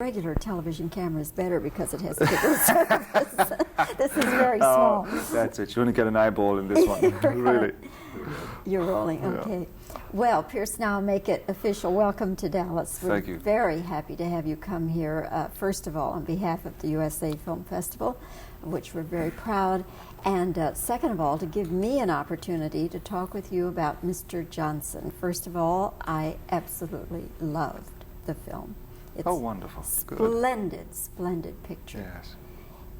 regular television camera is better because it has bigger surface. This is very small. That's it. You only get an eyeball in this one. Really. You're rolling. Okay. Well, Pierce, now make it official. Welcome to Dallas. We're Thank you. very happy to have you come here, first of all, on behalf of the USA Film Festival, of which we're very proud, and second of all, to give me an opportunity to talk with you about Mr. Johnson. First of all, I absolutely loved the film. It's wonderful. Splendid, splendid picture. Yes.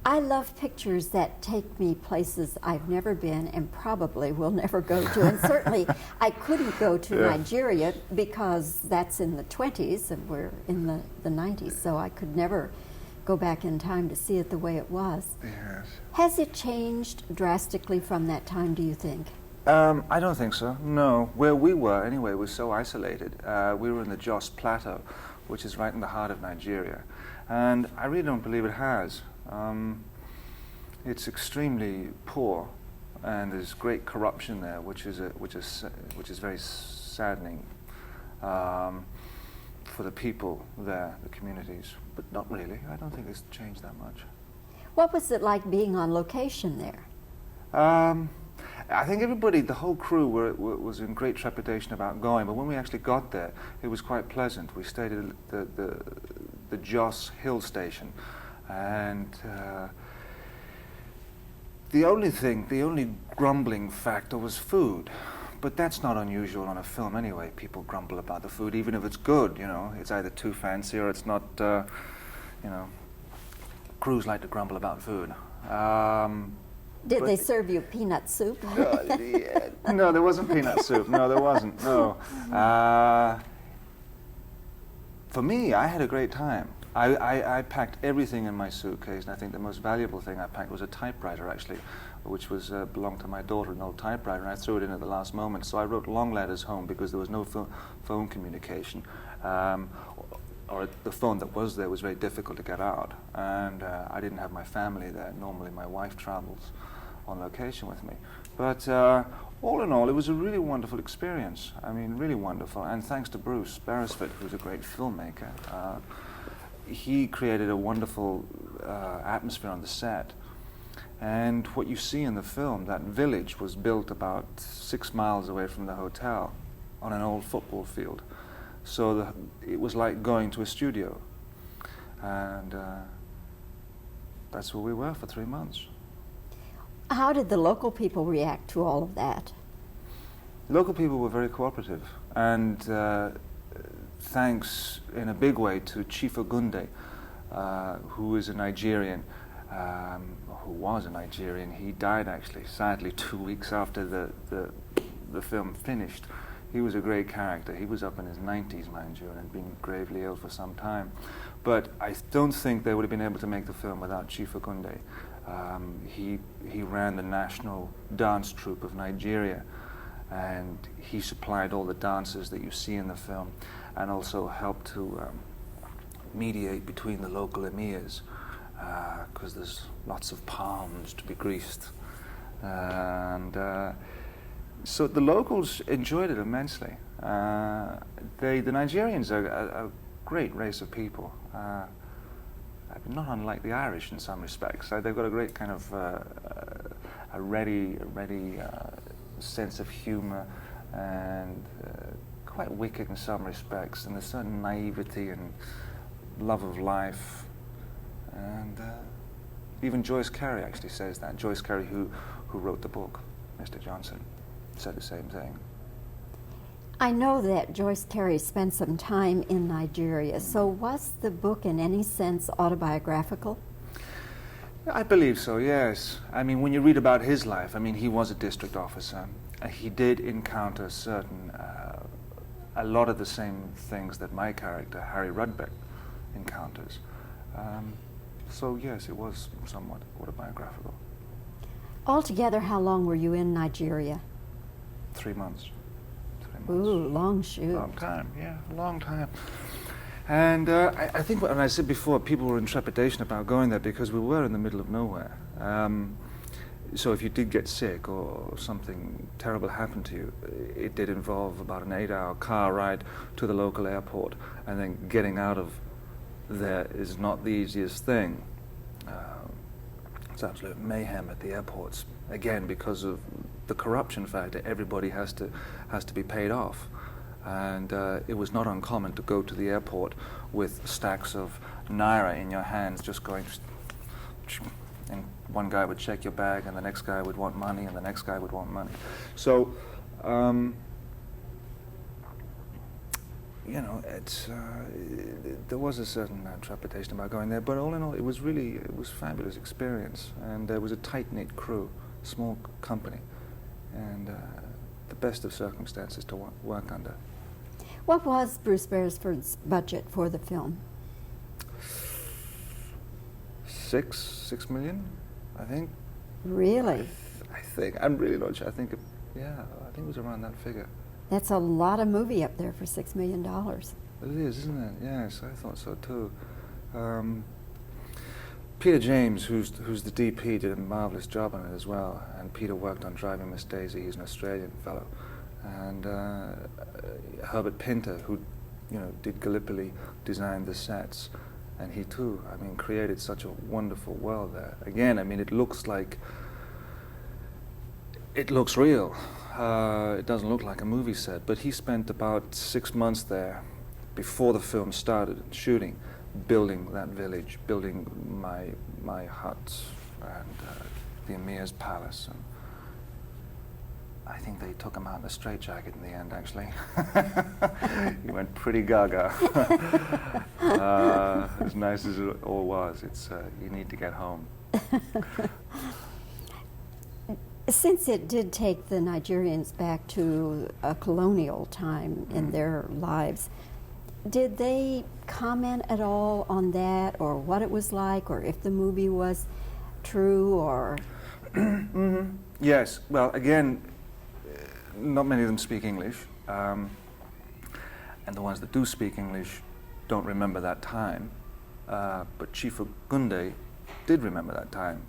I love pictures that take me places I've never been and probably will never go to. And certainly I couldn't go to Nigeria because that's in the 20s and we're in the 90s, so I could never go back in time to see it the way it was. Yes. Has it changed drastically from that time, do you think? I don't think so, no. Where we were, anyway, was so isolated. We were in the Jos Plateau, which is right in the heart of Nigeria. And I really don't believe it has. It's extremely poor, and there's great corruption there, which is very saddening for the people there, the communities. But not really. I don't think it's changed that much. What was it like being on location there? I think everybody, the whole crew, was in great trepidation about going. But when we actually got there, it was quite pleasant. We stayed at the Jos Hill Station. And the only grumbling factor was food. But that's not unusual on a film anyway. People grumble about the food, even if it's good, you know. It's either too fancy or it's not, you know. Crews like to grumble about food. Did they serve you peanut soup? No, there wasn't peanut soup. No, there wasn't, no. For me, I had a great time. I packed everything in my suitcase, and I think the most valuable thing I packed was a typewriter, actually, which was belonged to my daughter, an old typewriter, and I threw it in at the last moment. So I wrote long letters home because there was no phone communication. Or the phone that was there was very difficult to get out, and I didn't have my family there. Normally my wife travels on location with me. But all in all, it was a really wonderful experience. I mean, really wonderful, and thanks to Bruce Beresford, who's a great filmmaker. He created a wonderful atmosphere on the set. And what you see in the film, that village was built about 6 miles away from the hotel on an old football field. So it was like going to a studio. And that's where we were for 3 months. How did the local people react to all of that? Local people were very cooperative. And thanks in a big way to Chief Ogunde, who is a Nigerian, who was a Nigerian. He died actually, sadly, 2 weeks after the film finished. He was a great character. He was up in his 90s, mind you, and had been gravely ill for some time. But I don't think they would have been able to make the film without Chief Ogunde. He ran the national dance troupe of Nigeria, and he supplied all the dancers that you see in the film, and also helped to mediate between the local emirs, because there's lots of palms to be greased. And so the locals enjoyed it immensely. The Nigerians are a great race of people, not unlike the Irish in some respects. They've got a great kind of a ready sense of humor, and quite wicked in some respects, and there's certain naivety and love of life. And even Joyce Carey actually says that. Joyce Carey, who wrote the book, Mr. Johnson, said the same thing. I know that Joyce Carey spent some time in Nigeria, so was the book in any sense autobiographical? I believe so, yes. I mean, when you read about his life, I mean, he was a district officer. He did encounter a lot of the same things that my character, Harry Rudbeck, encounters. So yes, it was somewhat autobiographical. Altogether, how long were you in Nigeria? 3 months. 3 months. Ooh, long shoot. Long time, yeah, long time. And I think, and I said before, people were in trepidation about going there because we were in the middle of nowhere. So if you did get sick or something terrible happened to you, it did involve about an 8-hour car ride to the local airport and then getting out of there is not the easiest thing. It's absolute mayhem at the airports, again because of the corruption factor. Everybody has to be paid off, and it was not uncommon to go to the airport with stacks of naira in your hands, just going, and one guy would check your bag, and the next guy would want money, and the next guy would want money. So, you know, there was a certain trepidation about going there, but all in all, it was a fabulous experience, and there was a tight-knit crew, small company, and the best of circumstances to work under. What was Bruce Beresford's budget for the film? $6 million, I think. Really? I think. I'm really not sure. I think it was around that figure. That's a lot of movie up there for $6 million. It is, isn't it? Yes, I thought so too. Peter James, who's the DP, did a marvelous job on it as well. And Peter worked on Driving Miss Daisy. He's an Australian fellow. And Herbert Pinter, who, you know, did Gallipoli, designed the sets, and he too, I mean, created such a wonderful world there. Again, I mean, it looks real. It doesn't look like a movie set, but he spent about 6 months there before the film started shooting, building that village, building my hut and the Emir's palace. And I think they took him out in a straitjacket in the end, actually. He went pretty gaga. As nice as it all was, you need to get home. Since it did take the Nigerians back to a colonial time in their lives, did they comment at all on that, or what it was like, or if the movie was true, or? Mm-hmm. Yes. Well, again, not many of them speak English, and the ones that do speak English don't remember that time. But Chief Ogunde did remember that time,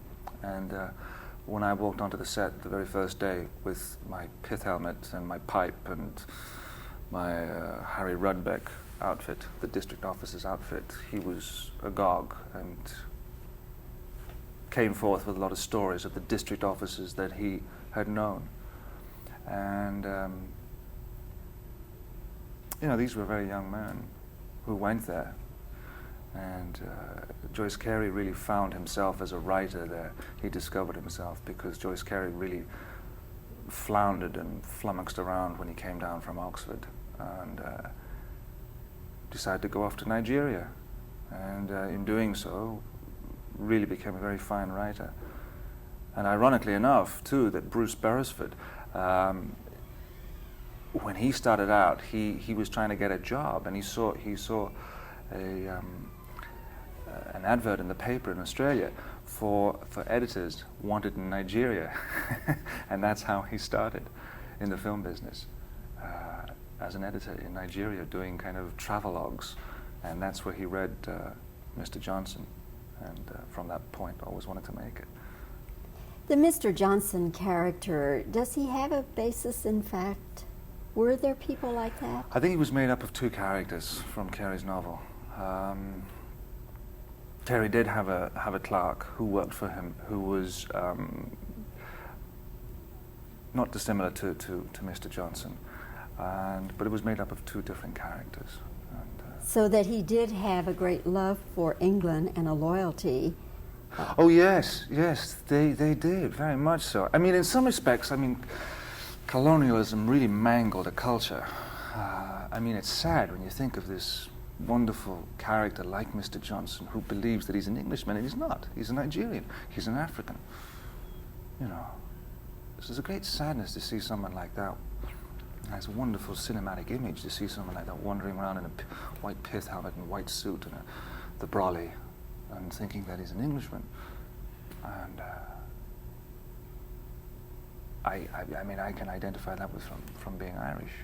and when I walked onto the set the very first day with my pith helmet and my pipe and my Harry Rudbeck outfit, the district officer's outfit, he was agog and came forth with a lot of stories of the district officers that he had known. And, you know, these were very young men who went there. And Joyce Carey really found himself as a writer there. He discovered himself because Joyce Carey really floundered and flummoxed around when he came down from Oxford and decided to go off to Nigeria. And in doing so, really became a very fine writer. And ironically enough, too, that Bruce Beresford, when he started out, he was trying to get a job, and he saw an advert in the paper in Australia for editors wanted in Nigeria, and that's how he started in the film business, as an editor in Nigeria, doing kind of travelogues, and that's where he read Mr. Johnson, and from that point always wanted to make it. The Mr. Johnson character, does he have a basis in fact? Were there people like that? I think he was made up of two characters from Carey's novel. Terry did have a clerk who worked for him, who was not dissimilar to Mr. Johnson, but it was made up of two different characters. And, so that he did have a great love for England and a loyalty. Oh yes, they did, very much so. I mean, in some respects, I mean, colonialism really mangled a culture. I mean, it's sad when you think of this wonderful character like Mr. Johnson, who believes that he's an Englishman, and he's not. He's a Nigerian. He's an African. You know, this is a great sadness to see someone like that. And it's a wonderful cinematic image to see someone like that wandering around in a white pith helmet and white suit and the brolly, and thinking that he's an Englishman. And I mean, I can identify that with from being Irish.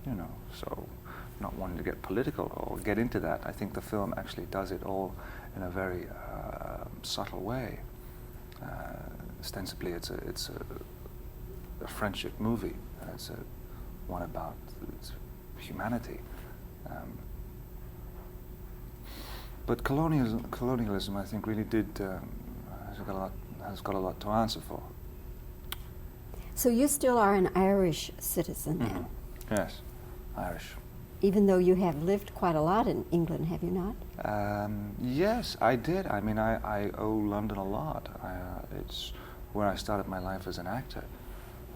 You know, so not wanting to get political or get into that, I think the film actually does it all in a very subtle way. Ostensibly, it's a friendship movie. It's one about humanity. But colonialism, I think, really has got a lot to answer for. So you still are an Irish citizen then? Yes, Irish. Even though you have lived quite a lot in England, have you not? Yes, I did. I mean, I owe London a lot. It's where I started my life as an actor.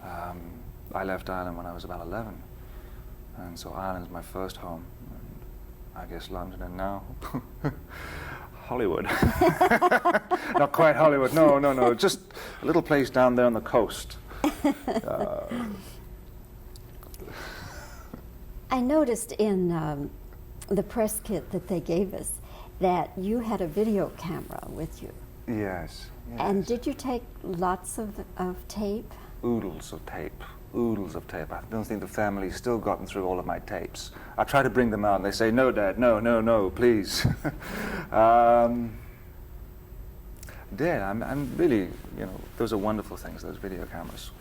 I left Ireland when I was about 11, and so Ireland's my first home. And I guess London, and now Hollywood. Not quite Hollywood. No. Just a little place down there on the coast. I noticed in the press kit that they gave us that you had a video camera with you. Yes. And did you take lots of tape? Oodles of tape. I don't think the family's still gotten through all of my tapes. I try to bring them out and they say, no, Dad, no, please. I'm really, those are wonderful things, those video cameras.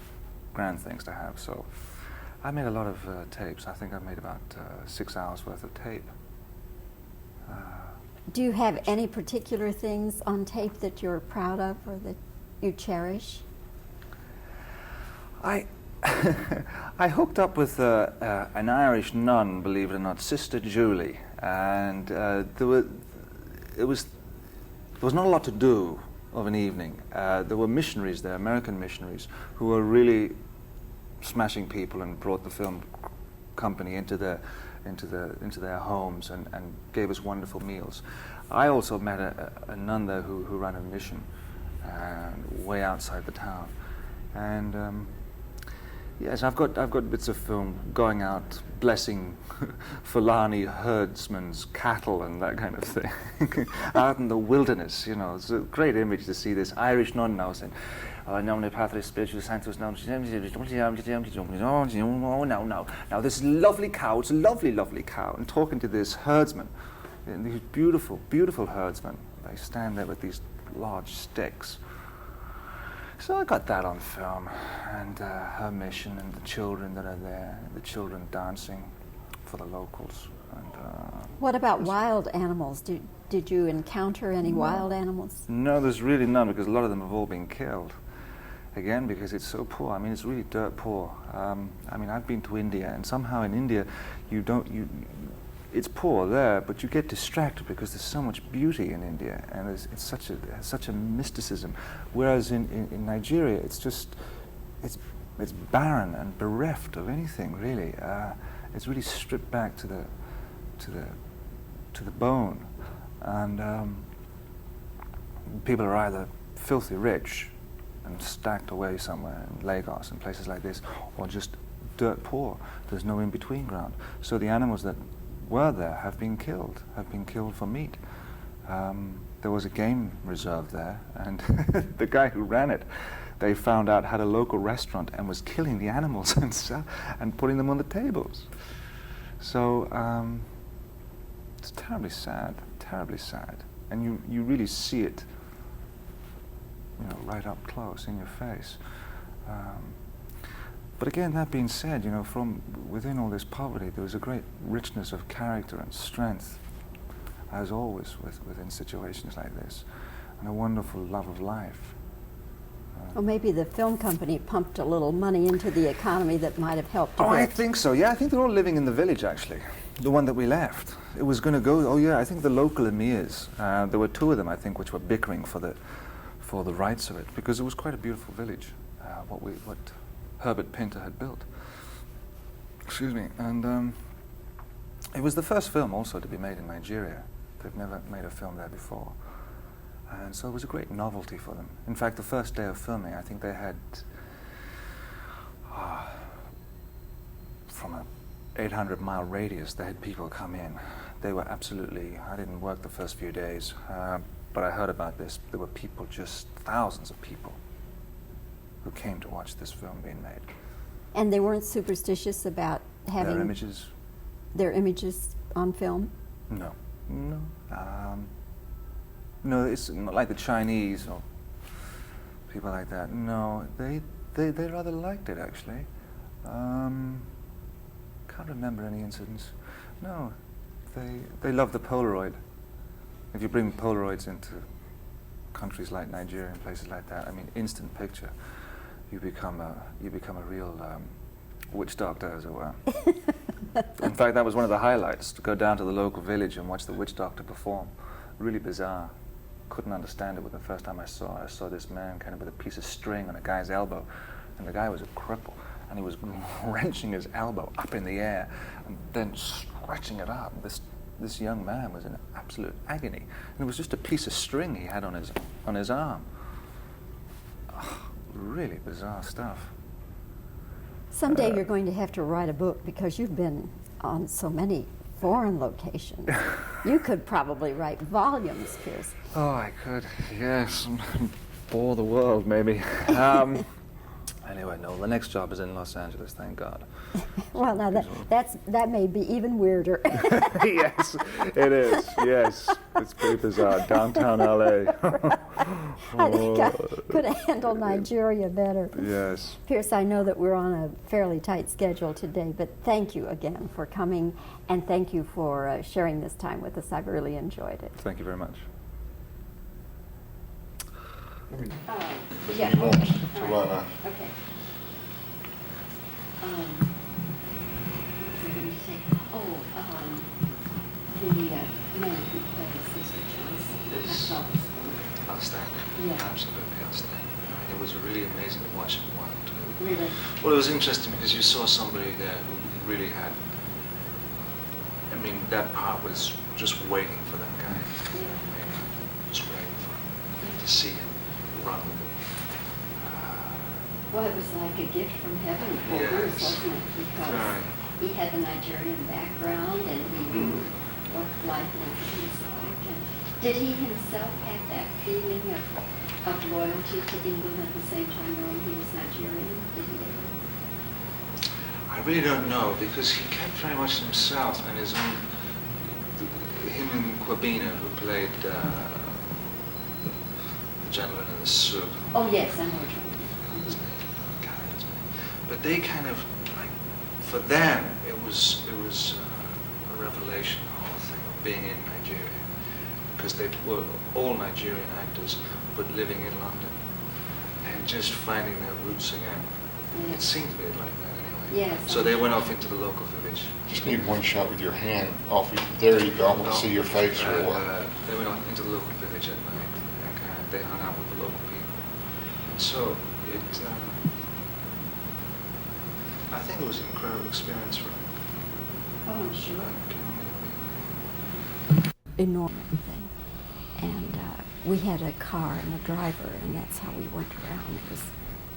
Grand things to have. So I made a lot of tapes. I think I made about 6 hours worth of tape. Do you have any particular things on tape that you're proud of or that you cherish? I hooked up with an Irish nun, believe it or not, Sister Julie, and there was not a lot to do of an evening. There were missionaries there, American missionaries, who were really smashing people and brought the film company into their homes and gave us wonderful meals. I also met a nun there who ran a mission way outside the town, and yes, I've got bits of film going out blessing Fulani herdsmen's cattle and that kind of thing out in the wilderness. It's a great image to see this Irish nun now saying, now this lovely cow, it's a lovely cow, and talking to this herdsman, and these beautiful herdsmen. They stand there with these large sticks. So I got that on film, and her mission, and the children that are there, the children dancing for the locals. And what about wild animals? Did you encounter any wild animals? No, there's really none, because a lot of them have all been killed. Again, because it's so poor. I mean, it's really dirt poor. I mean, I've been to India, and somehow in India, it's poor there, but you get distracted because there's so much beauty in India, and it has such a mysticism. Whereas in Nigeria, it's barren and bereft of anything really. It's really stripped back to the bone, and people are either filthy rich and stacked away somewhere in Lagos and places like this, or just dirt poor. There's no in-between ground. So the animals that were there have been killed for meat. There was a game reserve there, and the guy who ran it, they found out, had a local restaurant and was killing the animals and putting them on the tables. So it's terribly sad, and you really see it, right up close in your face. But again, that being said, from within all this poverty, there was a great richness of character and strength, as always within situations like this, and a wonderful love of life. Well, maybe the film company pumped a little money into the economy that might have helped a bit. I think so, yeah. I think they're all living in the village, actually, the one that we left. It was going to go, I think the local emirs, there were 2 of them, I think, which were bickering for the rights of it, because it was quite a beautiful village, what Herbert Pinter had built. Excuse me. And it was the first film also to be made in Nigeria. They've never made a film there before. And so it was a great novelty for them. In fact, the first day of filming, I think they had, from a 800-mile radius, they had people come in. They were absolutely, I didn't work the first few days, but I heard about this. There were people, just thousands of people, who came to watch this film being made. And they weren't superstitious about having their images on film? No. No, it's not like the Chinese or people like that. No, they rather liked it, actually. Can't remember any incidents. No, they loved the Polaroid. If you bring Polaroids into countries like Nigeria and places like that, I mean, instant picture, you become a real witch doctor, as it were. In fact, that was one of the highlights, to go down to the local village and watch the witch doctor perform. Really bizarre. Couldn't understand it the first time I saw it. I saw this man kind of with a piece of string on a guy's elbow, and the guy was a cripple, and he was wrenching his elbow up in the air and then stretching it out. This young man was in absolute agony, and it was just a piece of string he had on his arm. Oh, really bizarre stuff. Someday you're going to have to write a book because you've been on so many foreign locations. You could probably write volumes, Pierce. Oh, I could, yes. Bore the world, maybe. Anyway, no, the next job is in Los Angeles, thank God. Well, now that may be even weirder. Yes, it is, yes. It's pretty bizarre, downtown LA. I think I could handle Nigeria better. Yes. Pierce, I know that we're on a fairly tight schedule today, but thank you again for coming, and thank you for sharing this time with us. I've really enjoyed it. Thank you very much. Yeah. You want Okay. to run a... Okay. The man who plays Mr. Johnson. Yes. I thought was wonderful. Outstanding. Yeah. Absolutely outstanding. I mean, it was really amazing to watch him work too. Really? Well, it was interesting because you saw somebody there who really had, I mean, that part was just waiting for that guy. Yeah. Just waiting for him, to see him run with it. Well, it was like a gift from heaven for Bruce, Yes. wasn't it? Because Right. he had the Nigerian background and he knew what life in Africa was like. And did he himself have that feeling of loyalty to England at the same time knowing he was Nigerian? Did he ever? I really don't know, because he kept very much to himself and his own. Him and Kwabena, who played the gentleman in the suit. Oh yes, I know what you're His name, character's name. But they kind of, like, for them, it was a revelation, the whole thing of being in Nigeria, because they were all Nigerian actors, but living in London and just finding their roots again. Yeah. It seemed to be like that anyway. Yes. So they went off into the local village. Just need one shot with your hand off. There you go. I want to see your face for a while. They went off into the local village at night, and they hung out with the local people. And so I think it was an incredible experience for him. Oh, I'm sure. Enormous thing. And we had a car and a driver, and that's how we went around. It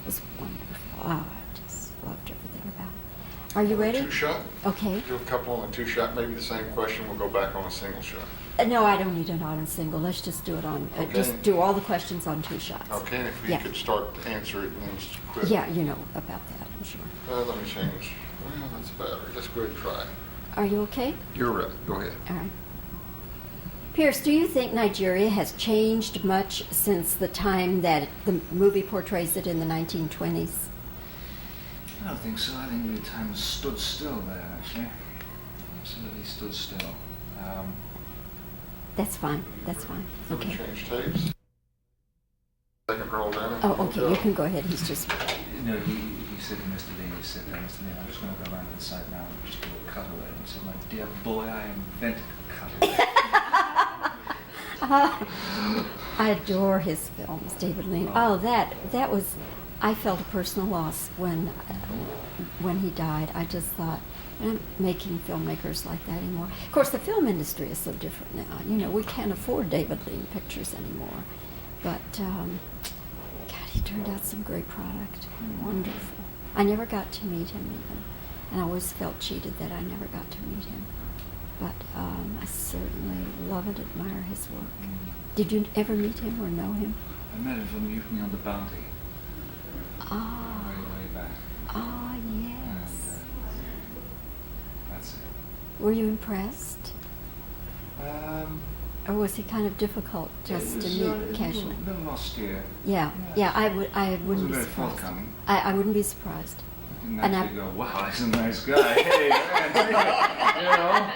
was wonderful. Oh, I just loved everything about it. Are you ready? Two-shot? Okay. Do a couple on a two-shot, maybe the same question. We'll go back on a single shot. No, I don't need it on a single. Let's just do it on, Okay. just do all the questions on 2 shots. Okay, and if you Yeah. could start to answer it and then quit. Yeah, you know about that, I'm sure. Let me change. Well, that's better. Let's go ahead and try. Are you okay? You're ready. Go ahead. All right. Pierce, do you think Nigeria has changed much since the time that the movie portrays it in the 1920s? I don't think so. I think the time stood still there, actually. Absolutely stood still. That's fine. That's fine. Let me Okay. change tapes. Second roll down. Oh, okay. You can go ahead. He's just. You know, he said to Mr. Lee, he said, Mr. Lee, I'm just going to go around to the site now and just do a cutaway. He said, my dear boy, I invented cutaway. I adore his films, David Lean. Oh, that was. I felt a personal loss when he died. I just thought, I'm not making filmmakers like that anymore. Of course, the film industry is so different now. You know, we can't afford David Lean pictures anymore. But God, he turned out some great product. Wonderful. I never got to meet him even, and I always felt cheated that I never got to meet him. But I certainly love and admire his work. Did you ever meet him or know him? I met him from Mutiny on the Bounty. Ah, Way back. ah, yes. And that's it. Were you impressed? Or was he kind of difficult just to meet casually? A little austere. Yeah, Yes. I wouldn't Wasn't be very surprised. forthcoming. I wouldn't be surprised. Didn't And actually go, wow, he's a nice guy. Hey, man, you know.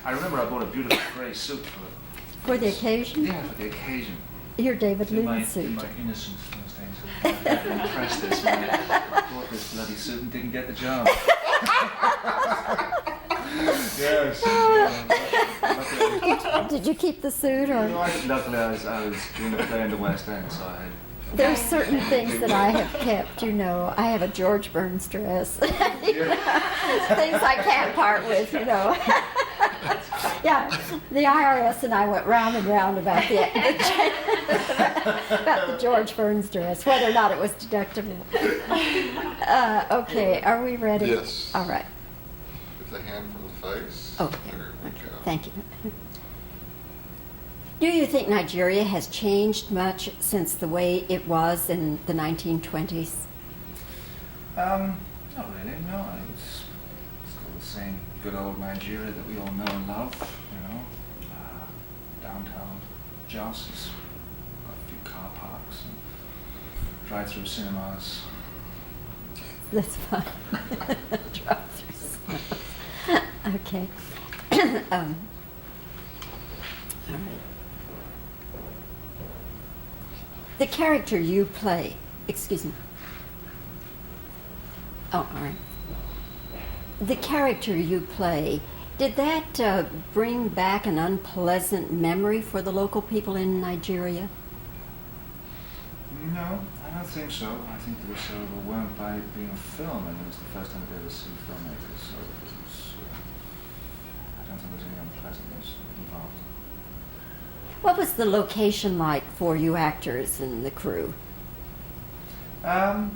I remember I bought a beautiful grey suit For the occasion? Yeah, for the occasion. Your David Lewin suit. In my innocence those days, I had to impress this man. I bought this bloody suit and didn't get the job. Yes. Did you keep the suit, or? No, luckily I was doing a play in the West End, so I had. There's certain things that I have kept, you know. I have a George Burns dress. Things I can't part with, you know. Yeah, the IRS and I went round and round about about the George Burns dress, whether or not it was deductible. Okay, are we ready? Yes. All right. With the hand from the face. Oh, yeah. There we Okay. go. Thank you. Do you think Nigeria has changed much since the way it was in the 1920s? Not really, no. It's still the same good old Nigeria that we all know and love, you know. Downtown Jos has got a few car parks and drive-through cinemas. That's fine. Drive-throughs. Okay. All right. The character you play, excuse me. Oh, all right. The character you play, did that bring back an unpleasant memory for the local people in Nigeria? No, I don't think so. I think they were so overwhelmed by it being a film, and it was the first time they'd ever seen filmmakers, so it was, I don't think there was any unpleasantness involved. What was the location like for you actors and the crew? Not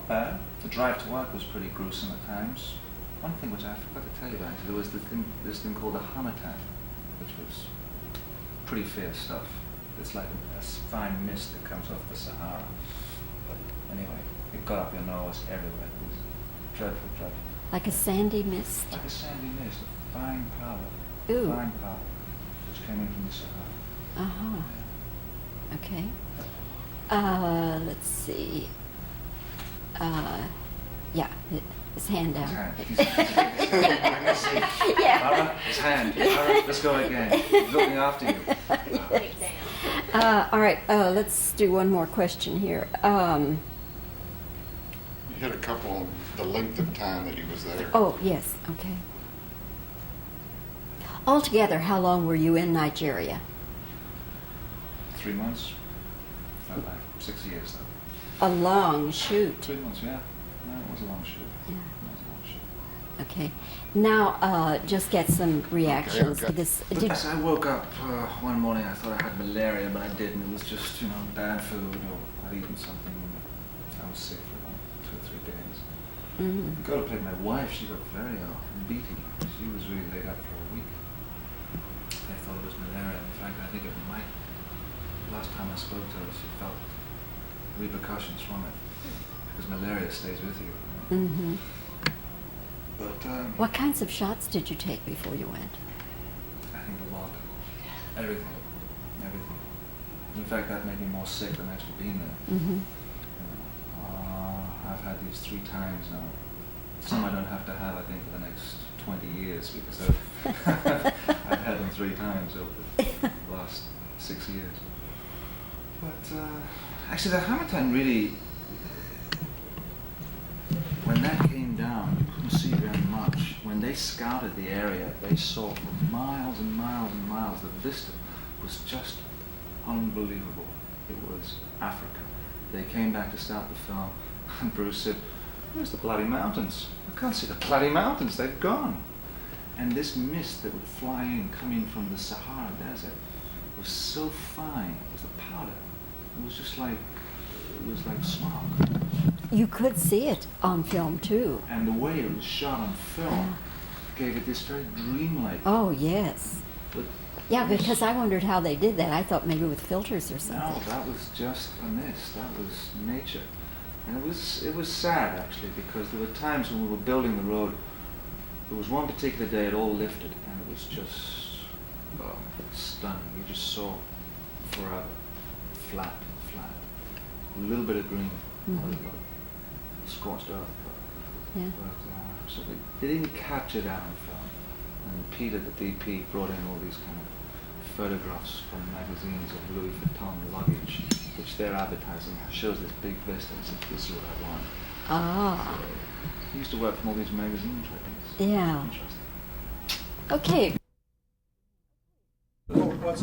bad. The drive to work was pretty gruesome at times. One thing which I forgot to tell you about, there was this thing called a harmattan, which was pretty fierce stuff. It's like a fine mist that comes off the Sahara. But anyway, it got up your nose everywhere. It was dreadful, dreadful. Like a sandy mist? Like a sandy mist, a fine powder. Ooh. Fine powder, which came in from the Sahara. Uh-huh. Okay. Let's see. Yeah, his hand down. His hand. Yeah. Mara, his hand. Mara, let's go again. He's looking after you. All right, let's do one more question here. You hit a couple on the length of time that he was there. Oh, yes, okay. Altogether, how long were you in Nigeria? 3 months. Not bad. 6 years though. A long shoot. 3 months, yeah. No, it was a long shoot. Yeah. It was a long shoot. Okay. Now, just get some reactions Okay. to this. Yes, I woke up one morning, I thought I had malaria, but I didn't. It was just, bad food, or I'd eaten something. I was sick for about 2 or 3 days. Mhm. The girl who played my wife, she got very beaten. She was really laid up for a week. They thought it was malaria. In fact, I think it might. Last time I spoke to her, she felt repercussions from it, because malaria stays with you. Mhm. But What kinds of shots did you take before you went? I think a lot. Everything. In fact, that made me more sick than actually being there. Mm-hmm. I've had these 3 times now. Some I don't have to have, I think, for the next 20 years, because I've had them 3 times over the last 6 years. But actually, the harmattan really, when that came down, you couldn't see very much. When they scouted the area, they saw for miles and miles and miles. The vista was just unbelievable. It was Africa. They came back to start the film, and Bruce said, "Where's the bloody mountains? I can't see the bloody mountains. They've gone." And this mist that would fly in, coming from the Sahara Desert, was so fine. It was a powder. It was just like, smoke. You could see it on film, too. And the way it was shot on film gave it this very dreamlike. Oh, yes. But Yeah, because I wondered how they did that. I thought maybe with filters or no, something. that was just a mist. That was nature. And it was sad, actually, because there were times when we were building the road. There was one particular day it all lifted, and it was just stunning. You just saw forever, flat. A little bit of green, scorched earth. Yeah. But so they didn't capture that on film. And Peter, the DP, brought in all these kind of photographs from magazines of Louis Vuitton luggage, which they're advertising, shows this big vista and says, this is what I want. Ah. So he used to work from all these magazines, I think. Yeah. Interesting. Okay.